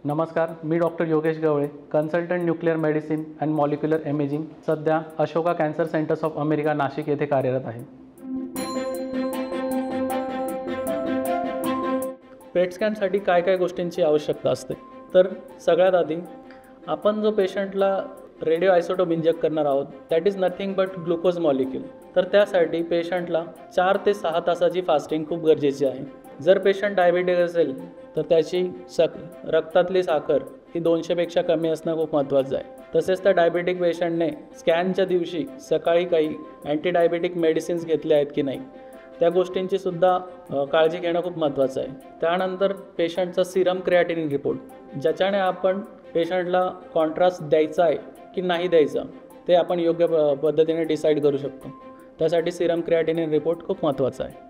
नमस्कार, मी doctor Yogesh Gawale, consultant nuclear medicine and molecular imaging, सध्या Ashoka cancer centres of America Nashik येथे कार्यरत आहे. पेट स्कॅनसाठी काय काय गोष्टींची आवश्यकता असते? तर सगळ्यात आधी आपण जो पेशंटला रेडिओ आयसोटोप इंजेक्ट करणार आहोत that is nothing but glucose molecule. तर त्यासाठी पेशंटला 4 ते 6 तासाची फास्टिंग खूप गरजेची आहे. जर पेशंट डायबिटिक असेल तर त्याची रक्तातली साखर ही 200पेक्षा कमी असणं खूप महत्त्वाचं आहे. तसेच त्या डायबिटिक पेशंटने स्कॅनच्या दिवशी सकाळी काही अँटीडायबिटिक मेडिसिन्स घेतल्या आहेत की नाही त्या गोष्टींची सुद्धा काळजी घेणं खूप महत्त्वाचं आहे. त्यानंतर पेशंटचा सिरम क्रिएटिनिन रिपोर्ट, ज्याच्याने आपण पेशंटला कॉन्ट्रास्ट द्यायचा आहे की नाही द्यायचा ते आपण योग्य पद्धतीने डिसाईड करू शकतो. त्यासाठी सिरम क्रिएटिनिन रिपोर्ट खूप महत्त्वाचा आहे.